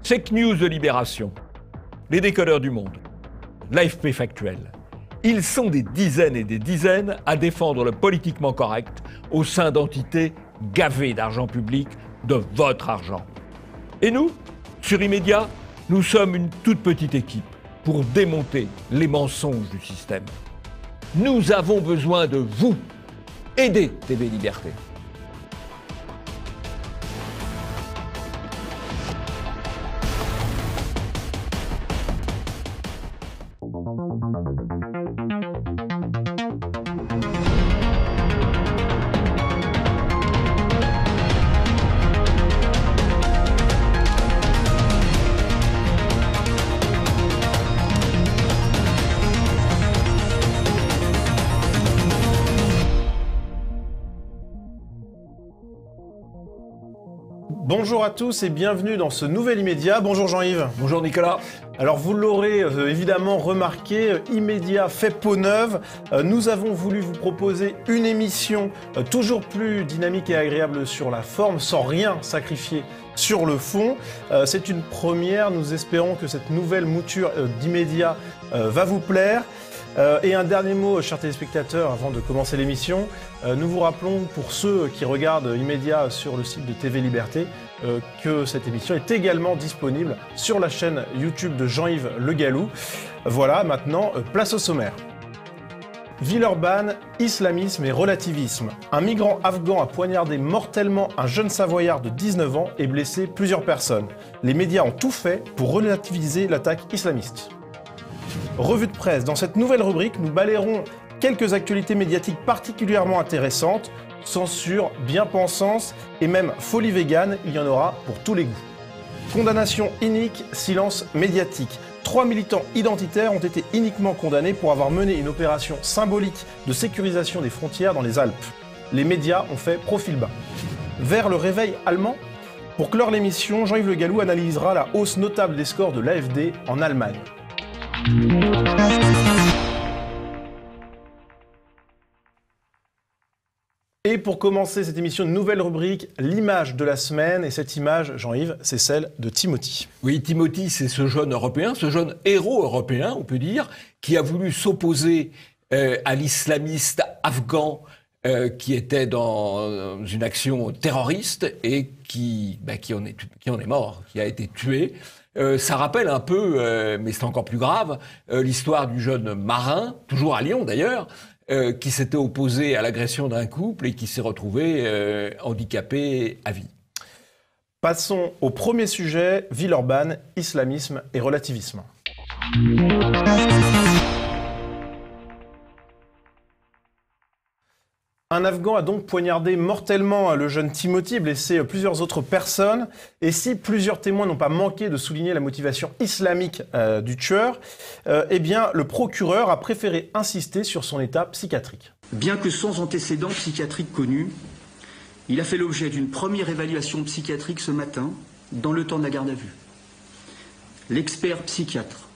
Fake News de Libération, les décodeurs du monde, l'AFP Factuel. Ils sont des dizaines et des dizaines à défendre le politiquement correct au sein d'entités gavées d'argent public, de votre argent. Et nous, sur Immédiat, nous sommes une toute petite équipe pour démonter les mensonges du système. Nous avons besoin de vous. Aidez TV Liberté. Bonjour à tous et bienvenue dans ce nouvel Immédiat. Bonjour Jean-Yves. Bonjour Nicolas. Alors vous l'aurez évidemment remarqué, Immédiat fait peau neuve. Nous avons voulu vous proposer une émission toujours plus dynamique et agréable sur la forme, sans rien sacrifier sur le fond. C'est une première, nous espérons que cette nouvelle mouture d'Immédiat va vous plaire. Et un dernier mot, chers téléspectateurs, avant de commencer l'émission. Nous vous rappelons, pour ceux qui regardent Immédiat sur le site de TV Liberté, que cette émission est également disponible sur la chaîne YouTube de Jean-Yves Le Gallou. Voilà, maintenant, place au sommaire. Villeurbanne, islamisme et relativisme. Un migrant afghan a poignardé mortellement un jeune Savoyard de 19 ans et blessé plusieurs personnes. Les médias ont tout fait pour relativiser l'attaque islamiste. Revue de presse. Dans cette nouvelle rubrique, nous balayerons quelques actualités médiatiques particulièrement intéressantes. Censure, bien-pensance et même folie végane, il y en aura pour tous les goûts. Condamnation inique, silence médiatique. 3 militants identitaires ont été iniquement condamnés pour avoir mené une opération symbolique de sécurisation des frontières dans les Alpes. Les médias ont fait profil bas. Vers le réveil allemand. Pour clore l'émission, Jean-Yves Le Gallou analysera la hausse notable des scores de l'AfD en Allemagne. Et pour commencer cette émission, une nouvelle rubrique, l'image de la semaine. Et cette image, Jean-Yves, c'est celle de Timothy. Oui, Timothy, c'est ce jeune Européen, ce jeune héros européen, on peut dire, qui a voulu s'opposer à l'islamiste afghan qui était dans une action terroriste et qui en est mort, qui a été tué. Ça rappelle un peu, mais c'est encore plus grave, l'histoire du jeune marin, toujours à Lyon d'ailleurs, qui s'était opposé à l'agression d'un couple et qui s'est retrouvé handicapé à vie. Passons au premier sujet, Villeurbanne, islamisme et relativisme. Un Afghan a donc poignardé mortellement le jeune Timothy et blessé plusieurs autres personnes. Et si plusieurs témoins n'ont pas manqué de souligner la motivation islamique du tueur, eh bien, le procureur a préféré insister sur son état psychiatrique. Bien que sans antécédent psychiatrique connu, il a fait l'objet d'une première évaluation psychiatrique ce matin, dans le temps de la garde à vue. L'expert psychiatre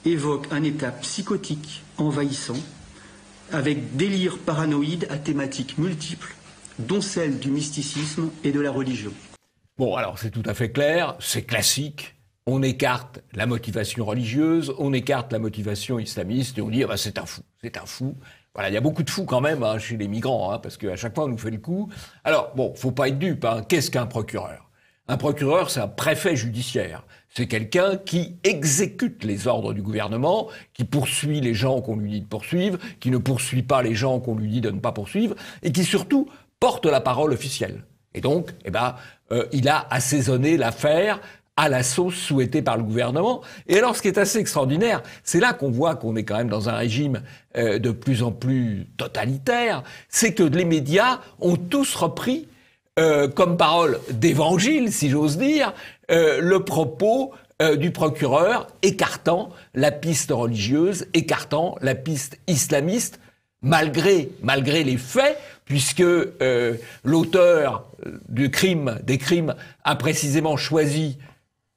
évoque un état psychotique envahissant, avec délire paranoïde à thématiques multiples, dont celle du mysticisme et de la religion. Bon, alors c'est tout à fait clair, c'est classique. On écarte la motivation religieuse, on écarte la motivation islamiste et on dit ah bah, c'est un fou, c'est un fou. Voilà, il y a beaucoup de fous quand même chez les migrants, parce qu'à chaque fois on nous fait le coup. Alors bon, faut pas être dupe. Qu'est-ce qu'un procureur ? Un procureur, c'est un préfet judiciaire. C'est quelqu'un qui exécute les ordres du gouvernement, qui poursuit les gens qu'on lui dit de poursuivre, qui ne poursuit pas les gens qu'on lui dit de ne pas poursuivre, et qui surtout porte la parole officielle. Et donc, il a assaisonné l'affaire à la sauce souhaitée par le gouvernement. Et alors, ce qui est assez extraordinaire, c'est là qu'on voit qu'on est quand même dans un régime de plus en plus totalitaire, c'est que les médias ont tous repris comme parole d'évangile, si j'ose dire, le propos du procureur écartant la piste religieuse, écartant la piste islamiste, malgré les faits, puisque l'auteur des crimes a précisément choisi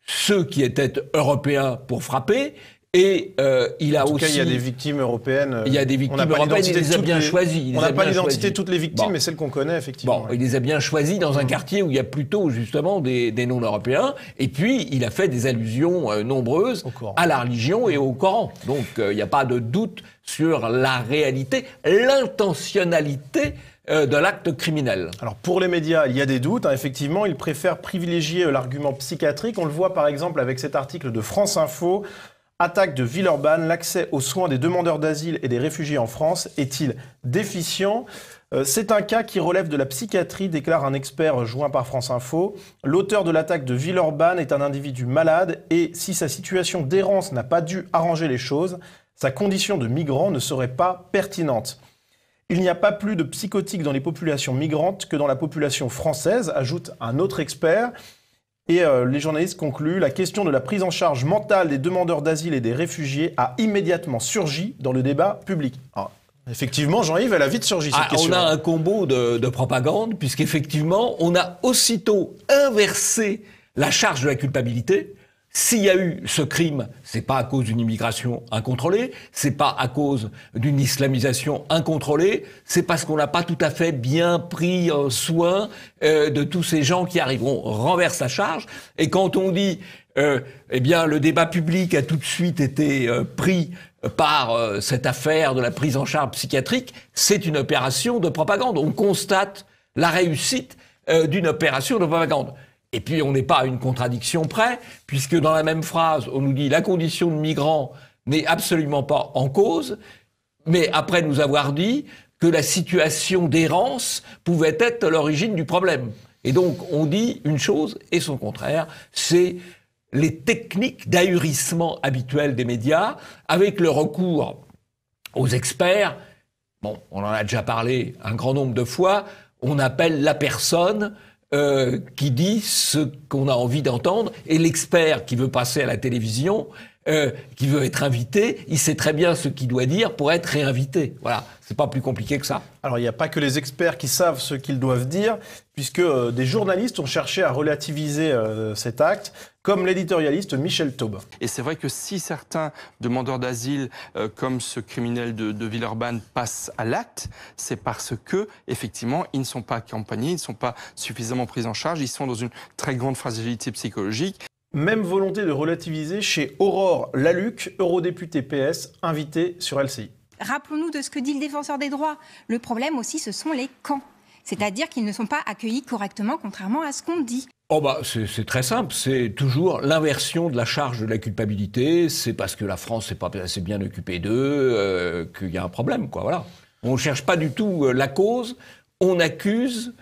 ceux qui étaient européens pour frapper, Et il a En tout aussi... cas, il y a des victimes européennes. Il y a des victimes européennes, il les a bien choisies. On n'a pas l'identité de toutes les victimes, mais celles qu'on connaît, effectivement. Bon, il les a bien choisis dans un quartier où il y a plutôt, justement, des non-européens. Et puis, il a fait des allusions nombreuses à la religion et au Coran. Donc, il n'y a pas de doute sur la réalité, l'intentionnalité de l'acte criminel. Alors pour les médias, il y a des doutes. Effectivement, ils préfèrent privilégier l'argument psychiatrique. On le voit par exemple avec cet article de France Info. Attaque de Villeurbanne, l'accès aux soins des demandeurs d'asile et des réfugiés en France est-il déficient ? C'est un cas qui relève de la psychiatrie, déclare un expert joint par France Info. L'auteur de l'attaque de Villeurbanne est un individu malade et si sa situation d'errance n'a pas dû arranger les choses, sa condition de migrant ne serait pas pertinente. Il n'y a pas plus de psychotiques dans les populations migrantes que dans la population française, ajoute un autre expert. Et les journalistes concluent, la question de la prise en charge mentale des demandeurs d'asile et des réfugiés a immédiatement surgi dans le débat public. Alors, effectivement, Jean-Yves, elle a vite surgi cette question. On a un combo de propagande, puisqu'effectivement, on a aussitôt inversé la charge de la culpabilité. S'il y a eu ce crime, c'est pas à cause d'une immigration incontrôlée, c'est pas à cause d'une islamisation incontrôlée, c'est parce qu'on n'a pas tout à fait bien pris soin de tous ces gens qui arrivent. On renverse la charge, et quand on dit, eh bien, le débat public a tout de suite été pris par cette affaire de la prise en charge psychiatrique, c'est une opération de propagande. On constate la réussite d'une opération de propagande. Et puis, on n'est pas à une contradiction près, puisque dans la même phrase, on nous dit la condition de migrant n'est absolument pas en cause, mais après nous avoir dit que la situation d'errance pouvait être l'origine du problème. Et donc, on dit une chose et son contraire, c'est les techniques d'ahurissement habituelles des médias, avec le recours aux experts. Bon, on en a déjà parlé un grand nombre de fois, on appelle la personne qui dit ce qu'on a envie d'entendre, et l'expert qui veut passer à la télévision, qui veut être invité, il sait très bien ce qu'il doit dire pour être réinvité. Voilà, c'est pas plus compliqué que ça. Alors il n'y a pas que les experts qui savent ce qu'ils doivent dire, puisque des journalistes ont cherché à relativiser cet acte, comme l'éditorialiste Michel Taube. Et c'est vrai que si certains demandeurs d'asile, comme ce criminel de Villeurbanne, passent à l'acte, c'est parce que, effectivement, ils ne sont pas accompagnés, ils ne sont pas suffisamment pris en charge, ils sont dans une très grande fragilité psychologique. Même volonté de relativiser chez Aurore Laluc, eurodéputée PS, invitée sur LCI. Rappelons-nous de ce que dit le défenseur des droits. Le problème aussi, ce sont les camps. C'est-à-dire qu'ils ne sont pas accueillis correctement, contrairement à ce qu'on dit. Oh bah c'est très simple, c'est toujours l'inversion de la charge de la culpabilité. C'est parce que la France n'est pas assez bien occupée d'eux qu'il y a un problème, quoi. Voilà. On ne cherche pas du tout la cause, on accuse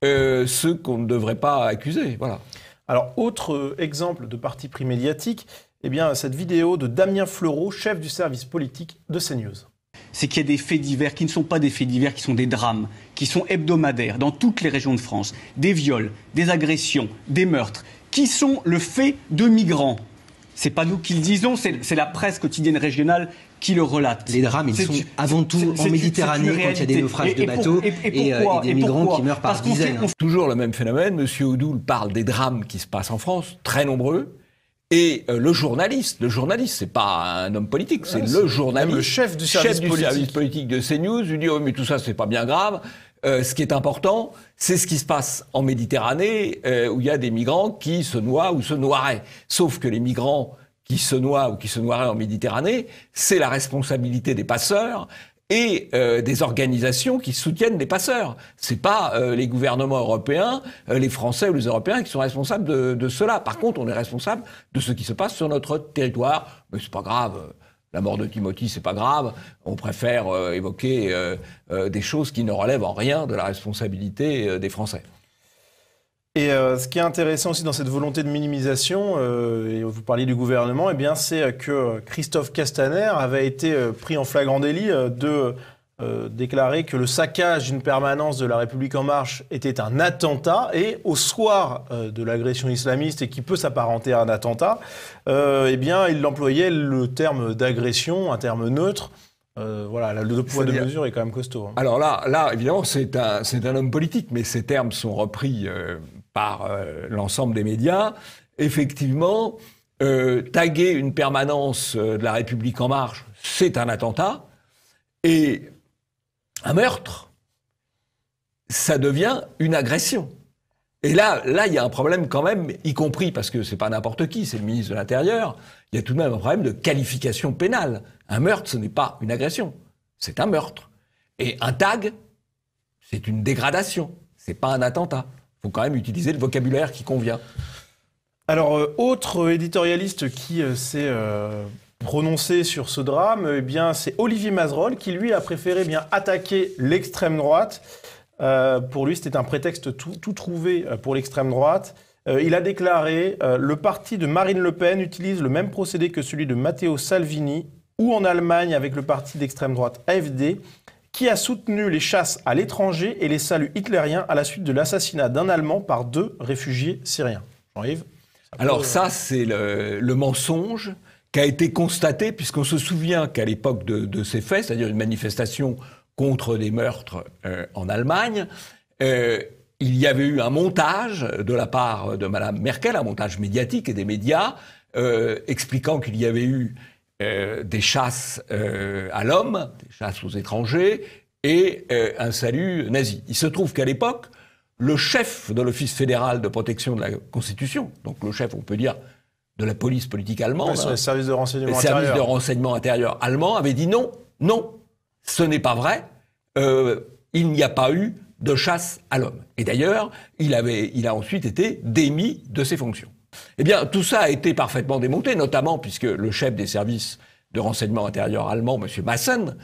ceux qu'on ne devrait pas accuser. Voilà. Alors, autre exemple de parti pris médiatique, eh bien, cette vidéo de Damien Fleureau, chef du service politique de CNews. C'est qu'il y a des faits divers qui ne sont pas des faits divers, qui sont des drames, qui sont hebdomadaires dans toutes les régions de France. Des viols, des agressions, des meurtres, qui sont le fait de migrants. C'est pas nous qui le disons, c'est la presse quotidienne régionale qui le relate. Les drames, ils sont avant tout en Méditerranée, quand il y a des naufrages de bateaux et des migrants qui meurent par dizaines. Toujours le même phénomène. Monsieur Odoul parle des drames qui se passent en France, très nombreux. Et le journaliste, c'est pas un homme politique, c'est le journaliste, le chef du service politique de CNews, lui dit oh mais tout ça c'est pas bien grave. Ce qui est important, c'est ce qui se passe en Méditerranée, où il y a des migrants qui se noient ou se noieraient. Sauf que les migrants qui se noient ou qui se noieraient en Méditerranée, c'est la responsabilité des passeurs et des organisations qui soutiennent les passeurs. C'est pas les gouvernements européens, les Français ou les Européens qui sont responsables de cela. Par contre, on est responsable de ce qui se passe sur notre territoire. Mais c'est pas grave. La mort de Timothy, c'est pas grave. On préfère évoquer des choses qui ne relèvent en rien de la responsabilité des Français. Et ce qui est intéressant aussi dans cette volonté de minimisation, et vous parliez du gouvernement, eh bien c'est que Christophe Castaner avait été pris en flagrant délit de déclarer que le saccage d'une permanence de La République En Marche était un attentat, et au soir de l'agression islamiste, et qui peut s'apparenter à un attentat, eh bien il employait le terme d'agression, un terme neutre. Voilà, le deux poids deux mesures est quand même costaud. Hein. Alors là, évidemment, c'est un homme politique, mais ces termes sont repris par l'ensemble des médias. Effectivement, taguer une permanence de La République En Marche, c'est un attentat. Et un meurtre, ça devient une agression. Et là, il y a un problème quand même, y compris parce que c'est pas n'importe qui, c'est le ministre de l'Intérieur. Il y a tout de même un problème de qualification pénale. Un meurtre, ce n'est pas une agression, c'est un meurtre. Et un tag, c'est une dégradation, c'est pas un attentat. Il faut quand même utiliser le vocabulaire qui convient. Alors, autre éditorialiste qui s'est prononcé sur ce drame, eh bien, c'est Olivier Mazerolle qui, lui, a préféré bien attaquer l'extrême droite. Pour lui, c'était un prétexte tout trouvé pour l'extrême droite. Il a déclaré « Le parti de Marine Le Pen utilise le même procédé que celui de Matteo Salvini ou en Allemagne avec le parti d'extrême droite AfD qui a soutenu les chasses à l'étranger et les saluts hitlériens à la suite de l'assassinat d'un Allemand par 2 réfugiés syriens. » Jean-Yves ? Alors ça, c'est le mensonge qui a été constaté, puisqu'on se souvient qu'à l'époque de ces faits, c'est-à-dire une manifestation contre des meurtres en Allemagne, il y avait eu un montage de la part de Mme Merkel, un montage médiatique et des médias, expliquant qu'il y avait eu des chasses à l'homme, des chasses aux étrangers, et un salut nazi. Il se trouve qu'à l'époque, le chef de l'Office fédéral de protection de la Constitution, donc le chef, on peut dire, de la police politique allemande, le service de renseignement intérieur. Le service de renseignement intérieur allemand avait dit non, ce n'est pas vrai, il n'y a pas eu de chasse à l'homme. Et d'ailleurs, il a ensuite été démis de ses fonctions. Eh bien, tout ça a été parfaitement démonté, notamment puisque le chef des services de renseignement intérieur allemand, M. Maassen,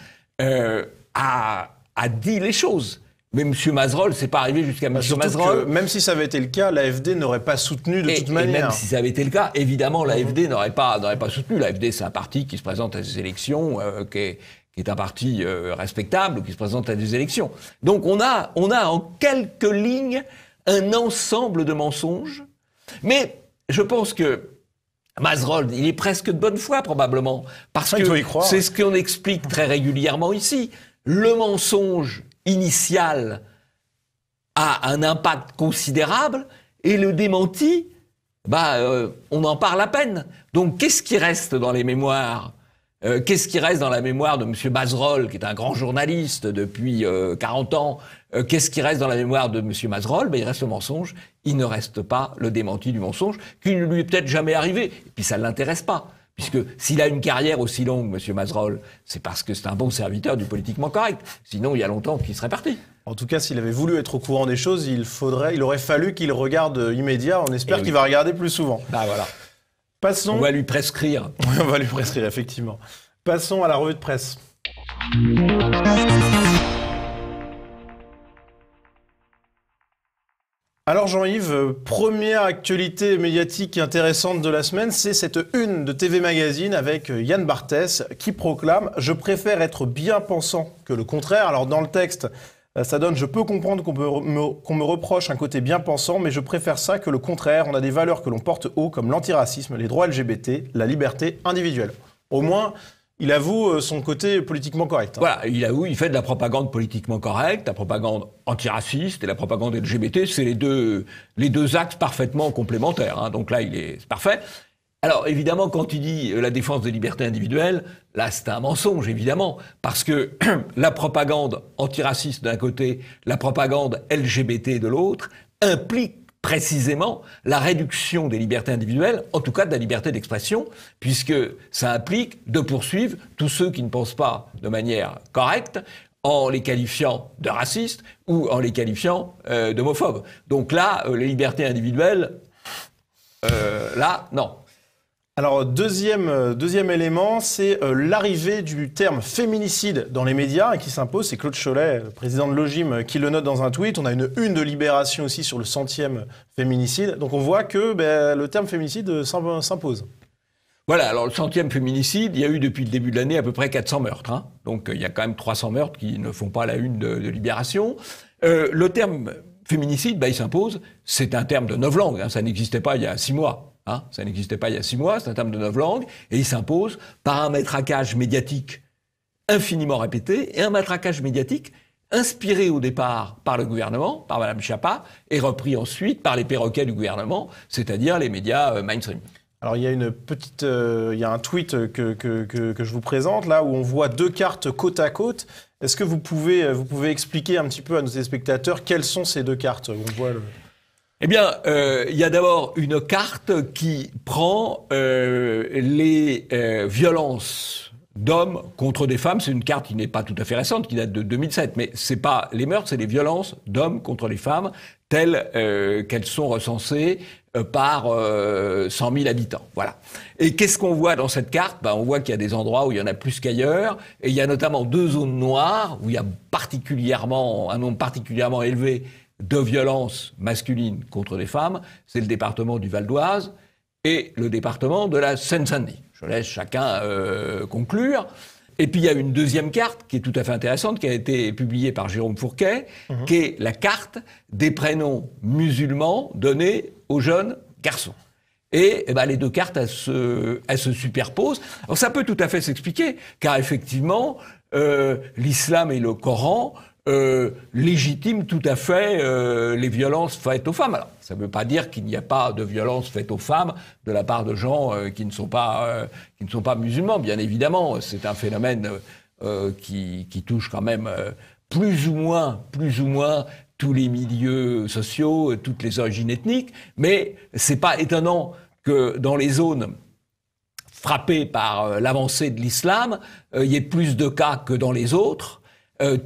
a dit les choses. Mais M. Mazerolle, c'est pas arrivé jusqu'à M. Mazerolle. Même si ça avait été le cas, l'AfD n'aurait pas soutenu de toute manière. Et même si ça avait été le cas, évidemment, l'AfD n'aurait pas soutenu. L'AfD, c'est un parti qui se présente à des élections, qui est un parti respectable, qui se présente à des élections. Donc on a en quelques lignes un ensemble de mensonges. Mais je pense que Mazerolle, il est presque de bonne foi, probablement. Parce que c'est ce qu'on explique très régulièrement ici. Le mensonge initial a un impact considérable et le démenti, on en parle à peine. Donc qu'est-ce qui reste dans les mémoires ? Qu'est-ce qui reste dans la mémoire de M. Mazerolle, qui est un grand journaliste depuis 40 ans ? Qu'est-ce qui reste dans la mémoire de M. Mazerolle ? Il reste le mensonge, il ne reste pas le démenti du mensonge, qui ne lui est peut-être jamais arrivé. Et puis ça ne l'intéresse pas. Puisque s'il a une carrière aussi longue, M. Mazerolle, c'est parce que c'est un bon serviteur du politiquement correct. Sinon, il y a longtemps qu'il serait parti. En tout cas, s'il avait voulu être au courant des choses, il aurait fallu qu'il regarde immédiat. On espère qu'il va regarder plus souvent. Voilà. Passons... On va lui prescrire. On va lui prescrire, effectivement. Passons à la revue de presse. Alors Jean-Yves, première actualité médiatique intéressante de la semaine, c'est cette une de TV Magazine avec Yann Barthès qui proclame « Je préfère être bien pensant que le contraire ». Alors dans le texte, ça donne « Je peux comprendre qu'on me reproche un côté bien pensant, mais je préfère ça que le contraire. On a des valeurs que l'on porte haut comme l'antiracisme, les droits LGBT, la liberté individuelle ». Au moins... il avoue son côté politiquement correct. Voilà, il avoue, il fait de la propagande politiquement correcte, la propagande antiraciste et la propagande LGBT, c'est les deux axes parfaitement complémentaires. Donc là, c'est parfait. Alors évidemment, quand il dit la défense des libertés individuelles, là c'est un mensonge, évidemment, parce que la propagande antiraciste d'un côté, la propagande LGBT de l'autre, implique précisément la réduction des libertés individuelles, en tout cas de la liberté d'expression, puisque ça implique de poursuivre tous ceux qui ne pensent pas de manière correcte, en les qualifiant de racistes ou en les qualifiant d'homophobes. Donc là, les libertés individuelles, là, non. Alors, deuxième élément, c'est l'arrivée du terme féminicide dans les médias et qui s'impose. C'est Claude Cholet, président de l'OGIM, qui le note dans un tweet. On a une de Libération aussi sur le 100e féminicide. Donc on voit que le terme féminicide s'impose. Voilà, alors le 100e féminicide, il y a eu depuis le début de l'année à peu près 400 meurtres. Donc il y a quand même 300 meurtres qui ne font pas la une de Libération. Le terme féminicide, il s'impose. C'est un terme de novlangue, ça n'existait pas il y a 6 mois. Ça n'existait pas il y a 6 mois, c'est un terme de novlangue, et il s'impose par un matraquage médiatique infiniment répété, et un matraquage médiatique inspiré au départ par le gouvernement, par Mme Schiappa, et repris ensuite par les perroquets du gouvernement, c'est-à-dire les médias mainstream. Alors il y a une petite, il y a un tweet que je vous présente là où on voit 2 cartes côte à côte. Est-ce que vous pouvez expliquer un petit peu à nos téléspectateurs quelles sont ces 2 cartes? On voit Eh bien, il y a d'abord une carte qui prend les violences d'hommes contre des femmes. C'est une carte qui n'est pas tout à fait récente, qui date de 2007, mais c'est pas les meurtres, c'est les violences d'hommes contre les femmes telles qu'elles sont recensées par 100 000 habitants. Voilà. Et qu'est-ce qu'on voit dans cette carte? On voit qu'il y a des endroits où il y en a plus qu'ailleurs, et il y a notamment 2 zones noires où il y a un nombre particulièrement élevé de violences masculines contre des femmes. C'est le département du Val d'Oise et le département de la Seine-Saint-Denis. Je laisse chacun conclure. Et puis il y a une deuxième carte qui est tout à fait intéressante, qui a été publiée par Jérôme Fourquet, qui est la carte des prénoms musulmans donnés aux jeunes garçons. Et les 2 cartes, elles se superposent. Alors ça peut tout à fait s'expliquer, car effectivement, l'islam et le Coran légitiment tout à fait les violences faites aux femmes. Alors, ça ne veut pas dire qu'il n'y a pas de violences faites aux femmes de la part de gens qui ne sont pas musulmans. Bien évidemment, c'est un phénomène qui touche quand même plus ou moins tous les milieux sociaux, toutes les origines ethniques. Mais c'est pas étonnant que dans les zones frappées par l'avancée de l'islam, il y ait plus de cas que dans les autres.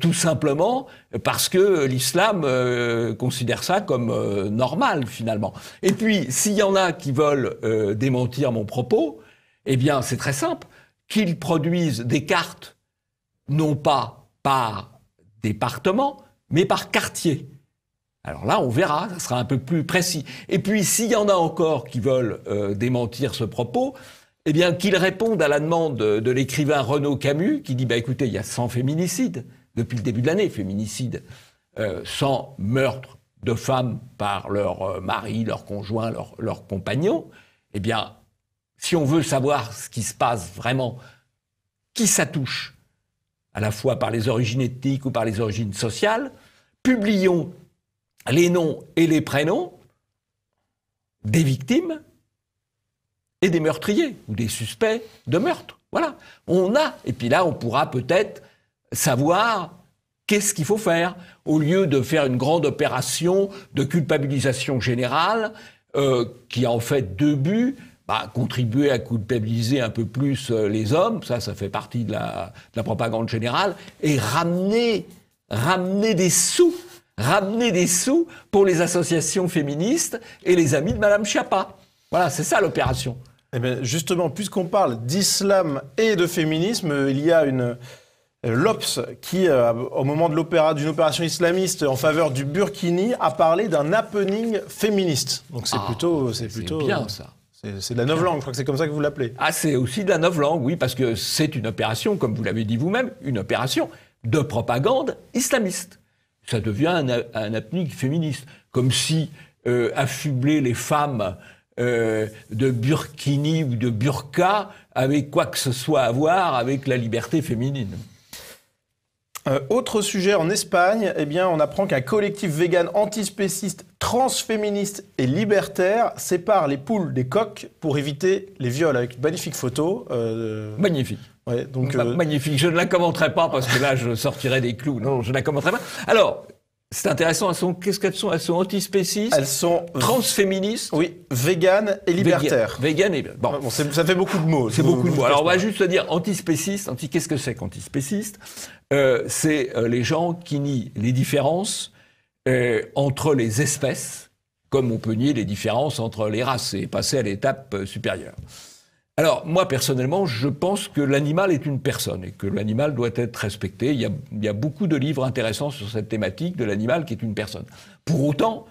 Tout simplement parce que l'islam considère ça comme normal, finalement. Et puis, s'il y en a qui veulent démentir mon propos, eh bien, c'est très simple. Qu'ils produisent des cartes, non pas par département, mais par quartier. Alors là, on verra, ça sera un peu plus précis. Et puis, s'il y en a encore qui veulent démentir ce propos, eh bien, qu'ils répondent à la demande de l'écrivain Renaud Camus, qui dit, écoutez, il y a 100 féminicides depuis le début de l'année, féminicides, 100 meurtres de femmes par leur mari, leur conjoint, leur compagnon. Eh bien, si on veut savoir ce qui se passe vraiment, qui ça touche, à la fois par les origines ethniques ou par les origines sociales, publions les noms et les prénoms des victimes et des meurtriers ou des suspects de meurtre. Voilà. Et puis là, on pourra peut-être savoir qu'est-ce qu'il faut faire, au lieu de faire une grande opération de culpabilisation générale qui a en fait 2 buts, contribuer à culpabiliser un peu plus les hommes, ça fait partie de la propagande générale, et ramener des sous pour les associations féministes et les amis de Madame Schiappa. Voilà, c'est ça l'opération. Eh bien, justement, puisqu'on parle d'islam et de féminisme, il y a l'Obs qui, au moment d'une opération islamiste en faveur du burkini, a parlé d'un happening féministe. Donc c'est plutôt bien ça. C'est de la novlangue, je crois que c'est comme ça que vous l'appelez. C'est aussi de la novlangue, oui, parce que c'est une opération, comme vous l'avez dit vous-même, une opération de propagande islamiste. Ça devient un happening féministe, comme si affubler les femmes de burkini ou de burqa avait quoi que ce soit à voir avec la liberté féminine. Autre sujet, en Espagne, on apprend qu'un collectif vegan antispéciste, transféministe et libertaire sépare les poules des coqs pour éviter les viols, avec une magnifique photo. Magnifique. Ouais, donc, magnifique. Je ne la commenterai pas parce que là, je sortirai des clous. Non, je ne la commenterai pas. Alors, c'est intéressant. Qu'est-ce qu'elles sont? Elles sont antispécistes. Elles sont transféministes. Oui, véganes et libertaires. Véganes et bon, ça fait beaucoup de mots. C'est beaucoup de mots. Alors, on va juste dire antispécistes. Qu'est-ce que c'est qu'antispéciste? C'est les gens qui nient les différences entre les espèces, comme on peut nier les différences entre les races et passer à l'étape supérieure. Alors, moi, personnellement, je pense que l'animal est une personne et que l'animal doit être respecté. Il y a beaucoup de livres intéressants sur cette thématique de l'animal qui est une personne. Pour autant,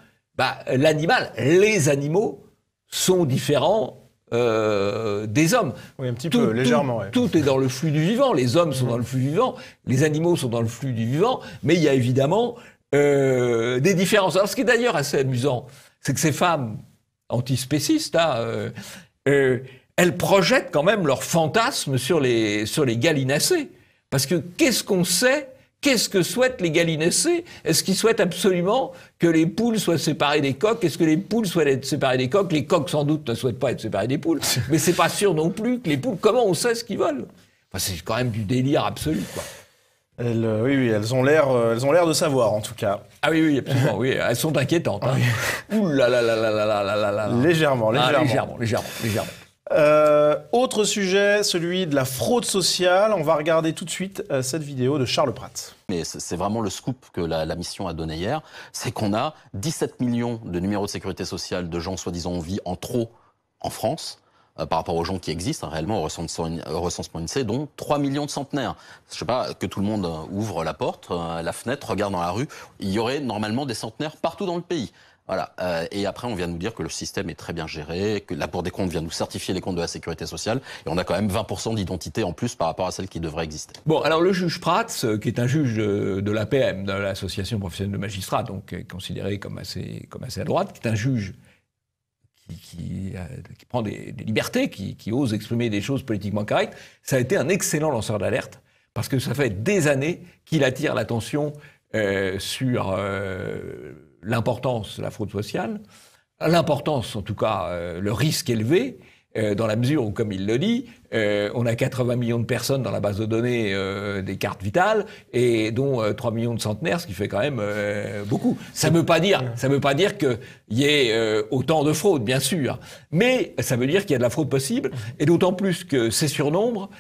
les animaux sont différents des hommes. Oui, un petit peu, légèrement. Ouais. Tout est dans le flux du vivant. Les hommes sont dans le flux du vivant, les animaux sont dans le flux du vivant, mais il y a évidemment des différences. Alors, ce qui est d'ailleurs assez amusant, c'est que ces femmes antispécistes, elles projettent quand même leurs fantasmes sur les gallinacés. Parce que qu'est-ce qu'on sait Qu'est-ce que souhaitent les gallinacés? Est-ce qu'ils souhaitent absolument que les poules soient séparées des coqs? Est-ce que les poules souhaitent être séparées des coqs? Les coqs, sans doute, ne souhaitent pas être séparés des poules. Mais c'est pas sûr non plus que les poules... Comment on sait ce qu'ils veulent? Enfin, c'est quand même du délire absolu, quoi. Oui, elles ont l'air de savoir, en tout cas. Ah oui, absolument, oui. Elles sont inquiétantes. Hein. Ouh là là là là là là là là. Légèrement. Autre sujet, celui de la fraude sociale. On va regarder tout de suite cette vidéo de Charles Prats. Mais c'est vraiment le scoop que la mission a donné hier, c'est qu'on a 17 millions de numéros de sécurité sociale de gens soi-disant en vie en trop en France. Par rapport aux gens qui existent réellement au recensement INSEE, dont 3 millions de centenaires. Je ne sais pas, que tout le monde ouvre la porte, la fenêtre, regarde dans la rue. Il y aurait normalement des centenaires partout dans le pays. Voilà. Et après, on vient nous dire que le système est très bien géré, que la Cour des comptes vient nous certifier les comptes de la sécurité sociale, et on a quand même 20% d'identité en plus par rapport à celle qui devrait exister. Bon, alors le juge Prats, qui est un juge de l'APM, de l'Association professionnelle de magistrats, donc considéré comme assez à droite, qui est un juge qui prend des libertés, qui ose exprimer des choses politiquement correctes, ça a été un excellent lanceur d'alerte, parce que ça fait des années qu'il attire l'attention sur l'importance de la fraude sociale, l'importance, en tout cas, le risque élevé, dans la mesure où, comme il le dit, on a 80 millions de personnes dans la base de données des cartes vitales, et dont 3 millions de centenaires, ce qui fait quand même beaucoup. Ça ne veut pas dire qu'il y ait autant de fraude, bien sûr, mais ça veut dire qu'il y a de la fraude possible, et d'autant plus que ces surnombres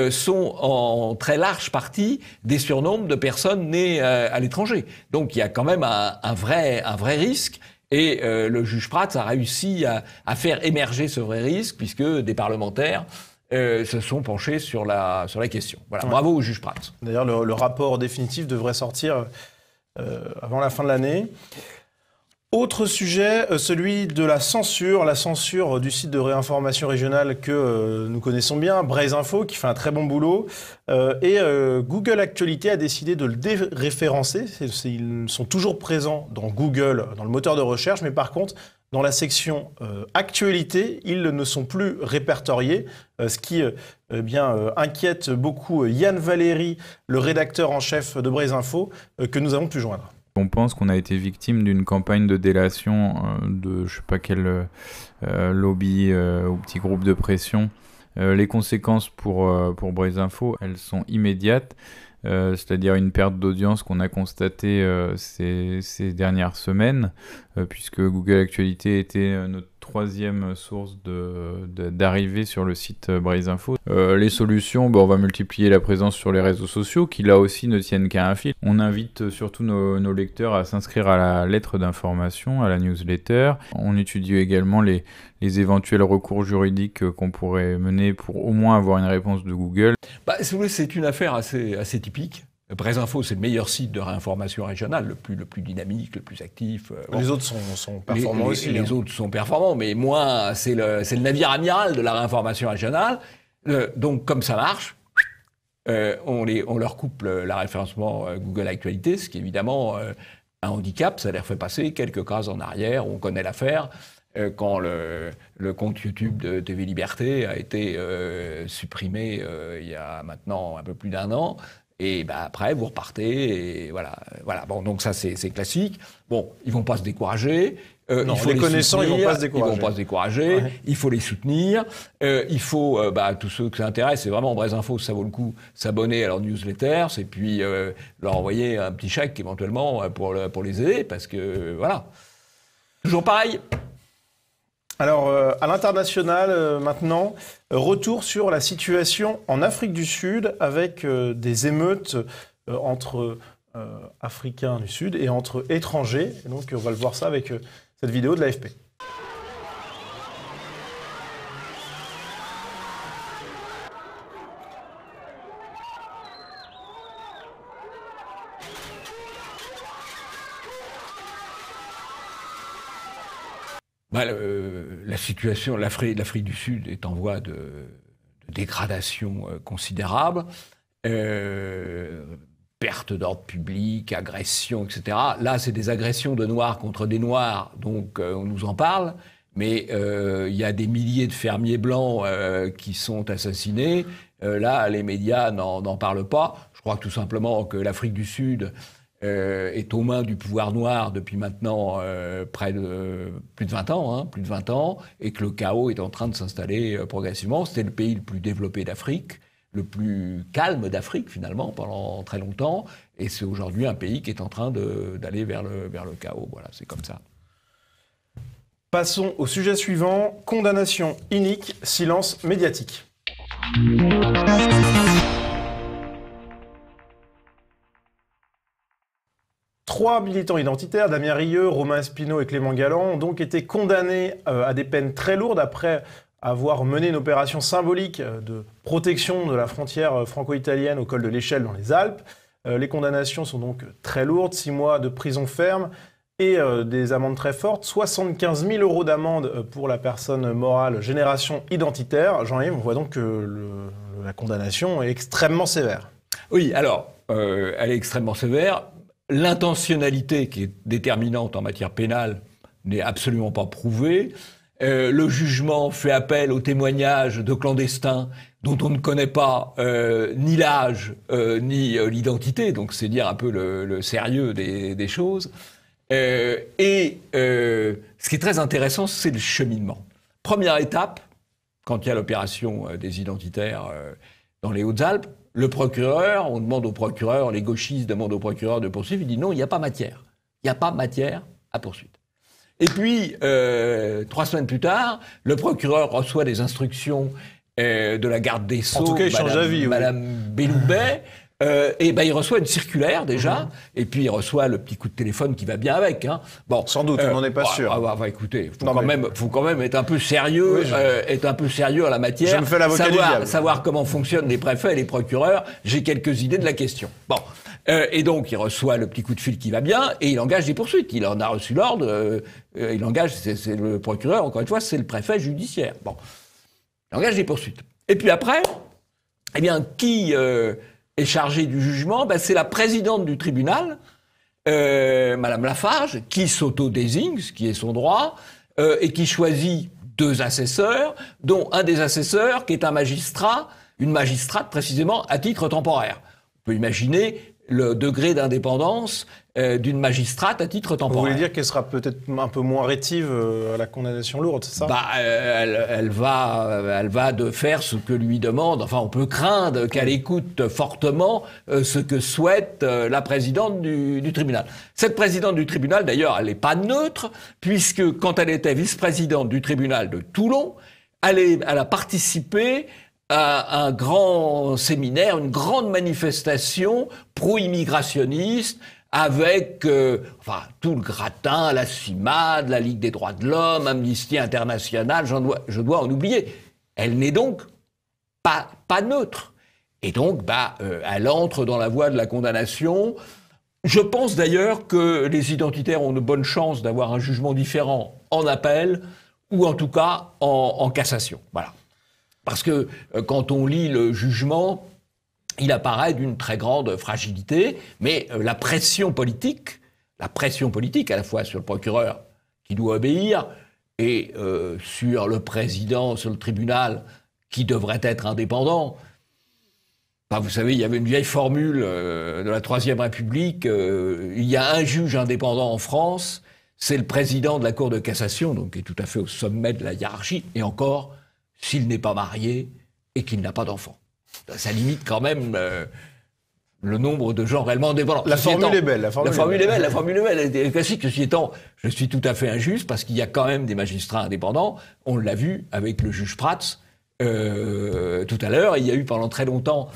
sont en très large partie des surnombres de personnes nées à l'étranger. Donc il y a quand même un vrai risque. Et le juge Prats a réussi à faire émerger ce vrai risque, puisque des parlementaires se sont penchés sur la question. Voilà, bravo au juge Prats. D'ailleurs, le rapport définitif devrait sortir avant la fin de l'année. Autre sujet, celui de la censure du site de réinformation régionale que nous connaissons bien, Braise Info, qui fait un très bon boulot. Et Google Actualité a décidé de le déréférencer. Ils sont toujours présents dans Google, dans le moteur de recherche, mais par contre, dans la section Actualité, ils ne sont plus répertoriés, ce qui inquiète beaucoup Yann Valéry, le rédacteur en chef de Braise Info, que nous avons pu joindre. On pense qu'on a été victime d'une campagne de délation de je sais pas quel lobby ou petit groupe de pression. Les conséquences pour Braise Info, elles sont immédiates, c'est-à-dire une perte d'audience qu'on a constatée ces dernières semaines, puisque Google Actualité était notre troisième source d'arrivée sur le site Braise Info. Les solutions, on va multiplier la présence sur les réseaux sociaux, qui là aussi ne tiennent qu'à un fil. On invite surtout nos lecteurs à s'inscrire à la lettre d'information, à la newsletter. On étudie également les éventuels recours juridiques qu'on pourrait mener pour au moins avoir une réponse de Google. Si vous voulez, c'est une affaire assez typique. Braise Info, c'est le meilleur site de réinformation régionale, le plus dynamique, le plus actif. Les autres sont performants aussi. Les autres sont performants, mais moi, c'est le navire amiral de la réinformation régionale. Donc, comme ça marche, on leur coupe la référencement Google Actualité, ce qui est évidemment un handicap. Ça leur fait passer quelques cases en arrière. On connaît l'affaire. Quand le compte YouTube de TV Liberté a été supprimé il y a maintenant un peu plus d'1 an. Et après, vous repartez, et voilà. Bon, donc ça, c'est classique. Bon, ils vont pas se décourager. Non, les connaissants, ils vont pas se décourager. Ouais. Il faut les soutenir. Il faut, tous ceux que ça intéresse, c'est vraiment Braise Info, ça vaut le coup, s'abonner à leur newsletter, et puis leur envoyer un petit chèque éventuellement pour les aider, parce que, voilà. Toujours pareil. Alors, à l'international, maintenant, retour sur la situation en Afrique du Sud avec des émeutes entre Africains du Sud et entre étrangers. Et donc, on va le voir ça avec cette vidéo de l'AFP. La situation, l'Afrique du Sud est en voie de dégradation considérable, perte d'ordre public, agression, etc. Là, c'est des agressions de Noirs contre des Noirs, donc on nous en parle, mais il y a des milliers de fermiers blancs qui sont assassinés. Là, les médias n'en parlent pas. Je crois tout simplement que l'Afrique du Sud est aux mains du pouvoir noir depuis maintenant plus de 20 ans, plus de 20 ans, et que le chaos est en train de s'installer progressivement. C'était le pays le plus développé d'Afrique, le plus calme d'Afrique finalement pendant très longtemps, et c'est aujourd'hui un pays qui est en train d'aller vers le chaos. Voilà, c'est comme ça. Passons au sujet suivant, condamnation inique, silence médiatique. Trois militants identitaires, Damien Rieu, Romain Espinot et Clément Galland, ont donc été condamnés à des peines très lourdes après avoir mené une opération symbolique de protection de la frontière franco-italienne au col de l'Échelle dans les Alpes. Les condamnations sont donc très lourdes, 6 mois de prison ferme et des amendes très fortes, 75 000 € d'amende pour la personne morale Génération Identitaire. Jean-Yves, on voit donc que la condamnation est extrêmement sévère. Oui, alors, elle est extrêmement sévère. L'intentionnalité qui est déterminante en matière pénale n'est absolument pas prouvée. Le jugement fait appel aux témoignages de clandestins dont on ne connaît pas ni l'âge ni l'identité, donc c'est dire un peu le sérieux des choses. Ce qui est très intéressant, c'est le cheminement. Première étape, quand il y a l'opération des identitaires dans les Hautes-Alpes, le procureur, on demande au procureur, les gauchistes demandent au procureur de poursuivre, il dit non, il n'y a pas matière. Il n'y a pas matière à poursuite. Et puis, 3 semaines plus tard, le procureur reçoit des instructions de la garde des Sceaux, en tout cas, il change d'avis, Madame Belloubet, et ben il reçoit une circulaire déjà, et puis il reçoit le petit coup de téléphone qui va bien avec. Hein. Bon, sans doute, on n'en est pas sûr. Écoutez, faut quand même être un peu sérieux, être un peu sérieux en la matière. Je me fais l'avocat du diable. Savoir comment fonctionnent les préfets et les procureurs. J'ai quelques idées de la question. Bon, et donc il reçoit le petit coup de fil qui va bien, et il engage des poursuites. Il en a reçu l'ordre. Il engage, c'est le procureur. Encore une fois, c'est le préfet judiciaire. Bon, il engage des poursuites. Et puis après, eh bien, qui est chargée du jugement, c'est la présidente du tribunal, Madame Lafarge, qui s'auto-désigne, ce qui est son droit, et qui choisit 2 assesseurs, dont un des assesseurs qui est une magistrate précisément à titre temporaire. On peut imaginer le degré d'indépendance d'une magistrate à titre temporaire. Vous voulez dire qu'elle sera peut-être un peu moins rétive à la condamnation lourde, c'est ça ? Elle va de faire ce que lui demande. Enfin, on peut craindre qu'elle écoute fortement ce que souhaite la présidente du tribunal. Cette présidente du tribunal, d'ailleurs, elle n'est pas neutre, puisque quand elle était vice-présidente du tribunal de Toulon, elle a participé à un grand séminaire, une grande manifestation pro-immigrationniste avec tout le gratin, la CIMAD, la Ligue des droits de l'homme, Amnesty International, je dois en oublier. Elle n'est donc pas neutre. Et donc, elle entre dans la voie de la condamnation. Je pense d'ailleurs que les identitaires ont de bonnes chances d'avoir un jugement différent en appel ou en tout cas en cassation. Voilà. Parce que quand on lit le jugement, il apparaît d'une très grande fragilité, mais la pression politique à la fois sur le procureur qui doit obéir et sur le président, sur le tribunal qui devrait être indépendant. Vous savez, il y avait une vieille formule de la Troisième République, il y a un juge indépendant en France, c'est le président de la Cour de cassation, donc qui est tout à fait au sommet de la hiérarchie, et encore s'il n'est pas marié et qu'il n'a pas d'enfant. Ça limite quand même le nombre de gens réellement indépendants. La formule est belle. La formule est belle. Elle est classique. Ceci étant, je suis tout à fait injuste parce qu'il y a quand même des magistrats indépendants. On l'a vu avec le juge Prats tout à l'heure. Il y a eu pendant très longtemps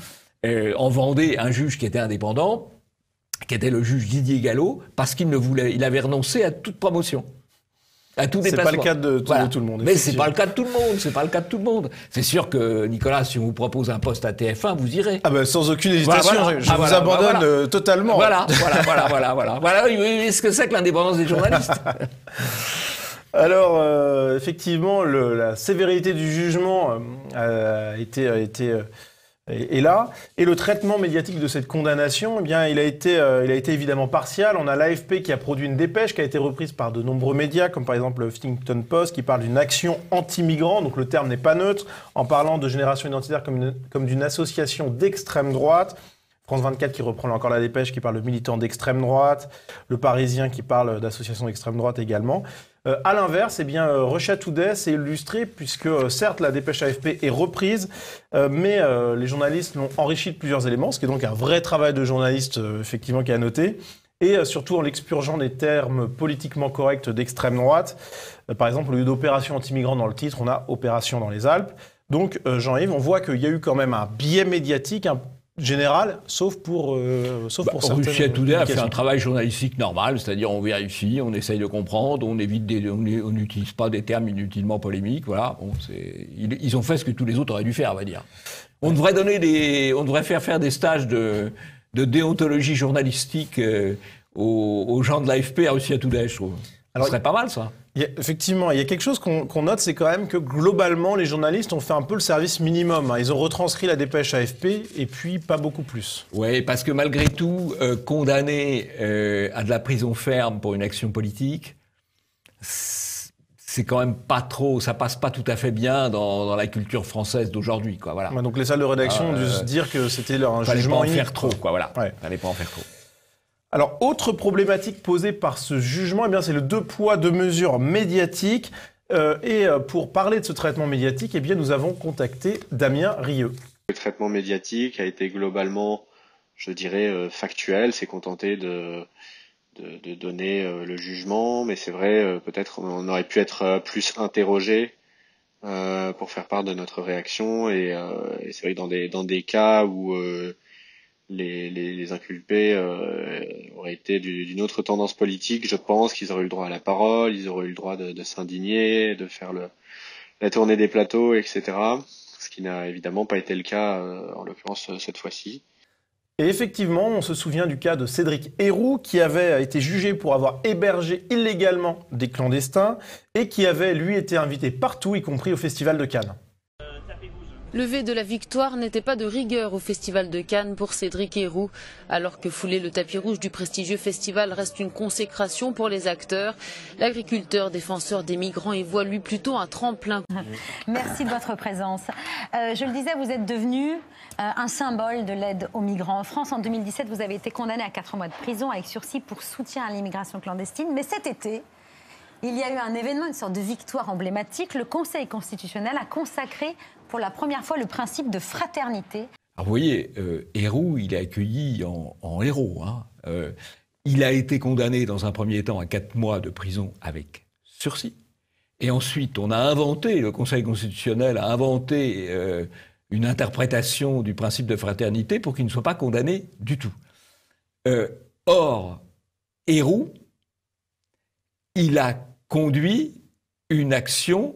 en Vendée un juge qui était indépendant, qui était le juge Didier Gallo, parce qu'il avait renoncé à toute promotion. C'est pas le cas de tout le monde. Mais c'est pas le cas de tout le monde. C'est sûr que, Nicolas, si on vous propose un poste à TF1, vous irez. Sans aucune hésitation, je vous abandonne totalement. Voilà. Oui, ce que c'est que l'indépendance des journalistes. Alors, effectivement, la sévérité du jugement a été Et le traitement médiatique de cette condamnation, eh bien, il a été évidemment partial. On a l'AFP qui a produit une dépêche qui a été reprise par de nombreux médias, comme par exemple le Huffington Post, qui parle d'une action anti-migrant. Donc le terme n'est pas neutre, en parlant de génération identitaire comme d'une association d'extrême droite. France 24 qui reprend encore la dépêche, qui parle de militants d'extrême droite. Le Parisien qui parle d'associations d'extrême droite également. À l'inverse, eh bien, Russia Today s'est illustré puisque, certes, la dépêche AFP est reprise, mais les journalistes l'ont enrichi de plusieurs éléments, ce qui est donc un vrai travail de journaliste, effectivement, qui est à noter, et surtout en l'expurgeant des termes politiquement corrects d'extrême droite. Par exemple, au lieu d'opération anti-migrants dans le titre, on a opération dans les Alpes. Donc, Jean-Yves, on voit qu'il y a eu quand même un biais médiatique, général, sauf pour certaines. Russia Today a fait un travail journalistique normal, c'est-à-dire on vérifie, on essaye de comprendre, on n'utilise pas des termes inutilement polémiques, voilà. Bon, ils ont fait ce que tous les autres auraient dû faire, on va dire. On devrait faire des stages de déontologie journalistique aux gens de l'AFP à Russia Today, je trouve. Ce serait pas mal, ça. Effectivement, il y a quelque chose qu'on note, c'est quand même que globalement, les journalistes ont fait un peu le service minimum. Ils ont retranscrit la dépêche AFP et puis pas beaucoup plus. Oui, parce que malgré tout, condamner à de la prison ferme pour une action politique, c'est quand même pas trop, ça passe pas tout à fait bien dans la culture française d'aujourd'hui, quoi. Voilà. Donc les salles de rédaction ont dû se dire que c'était un jugement unique. Fallait pas en faire trop, quoi. Voilà. Ouais. Fallait pas en faire trop. Alors, autre problématique posée par ce jugement, eh bien, c'est le 2 poids, 2 mesures médiatique. Pour parler de ce traitement médiatique, eh bien, nous avons contacté Damien Rieu. Le traitement médiatique a été globalement, je dirais, factuel. C'est contenté de donner le jugement, mais c'est vrai, peut-être on aurait pu être plus interrogé pour faire part de notre réaction. Et c'est vrai que dans des cas où les inculpés auraient été d'une autre tendance politique, je pense qu'ils auraient eu le droit à la parole, ils auraient eu le droit de s'indigner, de faire la tournée des plateaux, etc. Ce qui n'a évidemment pas été le cas, en l'occurrence, cette fois-ci. Et effectivement, on se souvient du cas de Cédric Herrou, qui avait été jugé pour avoir hébergé illégalement des clandestins et qui avait, lui, été invité partout, y compris au Festival de Cannes. Le V de la victoire n'était pas de rigueur au Festival de Cannes pour Cédric Herrou. Alors que fouler le tapis rouge du prestigieux festival reste une consécration pour les acteurs, l'agriculteur défenseur des migrants y voit lui plutôt un tremplin. Merci de votre présence. Je le disais, vous êtes devenu un symbole de l'aide aux migrants en France. En 2017, vous avez été condamné à 4 mois de prison avec sursis pour soutien à l'immigration clandestine. Mais cet été, il y a eu un événement, une sorte de victoire emblématique. Le Conseil constitutionnel a consacré pour la première fois le principe de fraternité. Alors vous voyez, Herrou, il est accueilli en héros. Hein. Il a été condamné dans un premier temps à 4 mois de prison avec sursis. Et ensuite, le Conseil constitutionnel a inventé une interprétation du principe de fraternité pour qu'il ne soit pas condamné du tout. Or, Herrou, il a conduit une action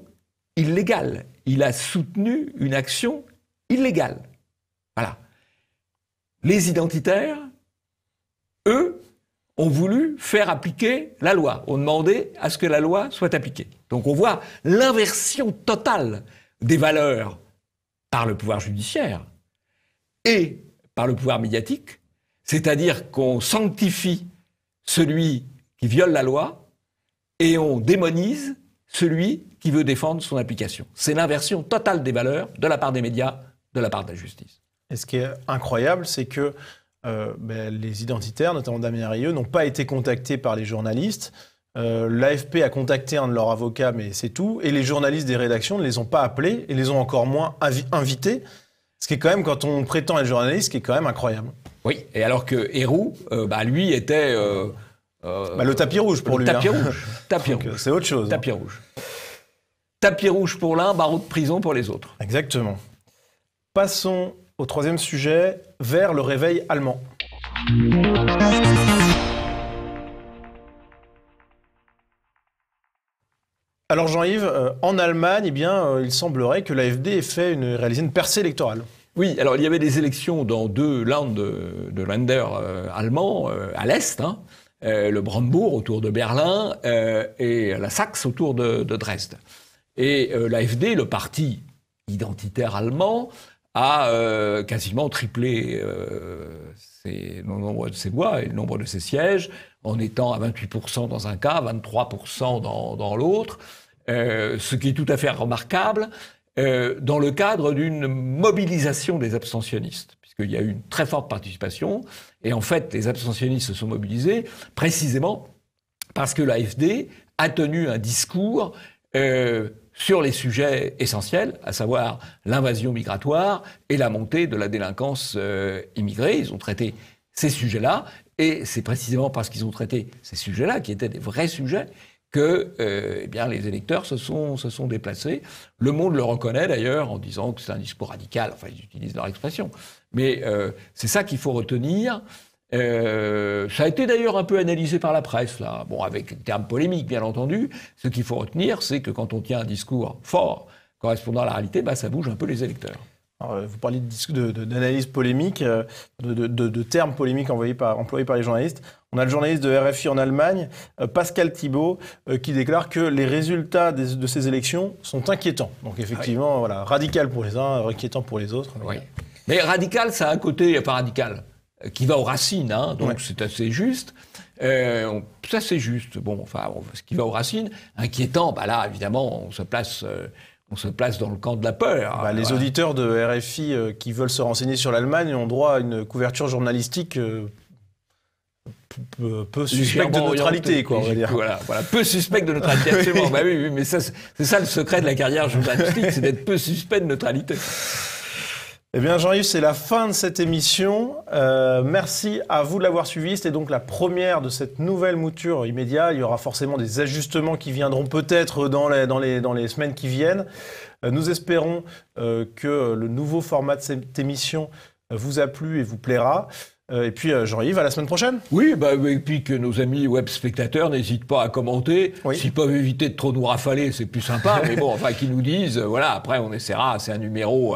illégale. Il a soutenu une action illégale. Voilà. Les identitaires, eux, ont voulu faire appliquer la loi, ont demandé à ce que la loi soit appliquée. Donc on voit l'inversion totale des valeurs par le pouvoir judiciaire et par le pouvoir médiatique, c'est-à-dire qu'on sanctifie celui qui viole la loi et on démonise celui qui veut défendre son application. C'est l'inversion totale des valeurs de la part des médias, de la part de la justice. Et ce qui est incroyable, c'est que les identitaires, notamment Damien Rieu, n'ont pas été contactés par les journalistes. L'AFP a contacté un de leurs avocats, mais c'est tout. Et les journalistes des rédactions ne les ont pas appelés et les ont encore moins invités. Ce qui est quand même, quand on prétend être journaliste, ce qui est quand même incroyable. Oui, et alors que Herrou, lui, était... le tapis rouge pour lui. Tapis rouge. Tapis rouge. C'est autre chose. Tapis rouge. Tapis rouge pour l'un, barreau de prison pour les autres. Exactement. Passons au troisième sujet, vers le réveil allemand. Alors Jean-Yves, en Allemagne, il semblerait que l'AfD ait réalisé une percée électorale. Oui, alors il y avait des élections dans 2 Länder allemands à l'est, le Brandebourg autour de Berlin et la Saxe autour de Dresde. Et l'AfD, le parti identitaire allemand, a quasiment triplé le nombre de ses voix et le nombre de ses sièges, en étant à 28% dans un cas, 23% dans l'autre, ce qui est tout à fait remarquable dans le cadre d'une mobilisation des abstentionnistes, puisqu'il y a eu une très forte participation, et en fait les abstentionnistes se sont mobilisés précisément parce que l'AfD a tenu un discours sur les sujets essentiels, à savoir l'invasion migratoire et la montée de la délinquance immigrée. Ils ont traité ces sujets-là, et c'est précisément parce qu'ils ont traité ces sujets-là, qui étaient des vrais sujets, que eh bien, les électeurs se sont déplacés. Le Monde le reconnaît d'ailleurs en disant que c'est un discours radical, enfin ils utilisent leur expression. Mais c'est ça qu'il faut retenir. Ça a été d'ailleurs un peu analysé par la presse, là. Bon, avec des termes polémiques, bien entendu. Ce qu'il faut retenir, c'est que quand on tient un discours fort, correspondant à la réalité, ça bouge un peu les électeurs. Alors, vous parlez d'analyse polémique, de termes polémiques employés par les journalistes. On a le journaliste de RFI en Allemagne, Pascal Thibault, qui déclare que les résultats de ces élections sont inquiétants. Donc effectivement, voilà, radical pour les uns, inquiétant pour les autres. Oui. Mais radical, ça a un côté, pas radical, qui va aux racines, hein, donc c'est assez juste. Ça, c'est juste. Bon, enfin, ce qui va aux racines, inquiétant, là, évidemment, on se place dans le camp de la peur. Les auditeurs de RFI qui veulent se renseigner sur l'Allemagne ont droit à une couverture journalistique peu suspecte de neutralité, quoi, on va dire. Voilà, peu suspecte de neutralité, absolument. Oui, mais ça, c'est ça le secret de la carrière journalistique, c'est d'être peu suspect de neutralité. Eh bien, Jean-Yves, c'est la fin de cette émission. Merci à vous de l'avoir suivi. C'était donc la première de cette nouvelle mouture immédiate. Il y aura forcément des ajustements qui viendront peut-être dans les semaines qui viennent. Nous espérons que le nouveau format de cette émission vous a plu et vous plaira. Et puis, Jean-Yves, à la semaine prochaine. Oui, et puis que nos amis web spectateurs n'hésitent pas à commenter. Oui. S'ils peuvent éviter de trop nous rafaler, c'est plus sympa. Mais bon, enfin, qu'ils nous disent, voilà, après, on essaiera. C'est un numéro...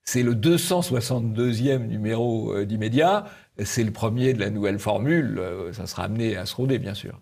c'est le 262e numéro d'Immédiat. C'est le premier de la nouvelle formule. Ça sera amené à se roder, bien sûr.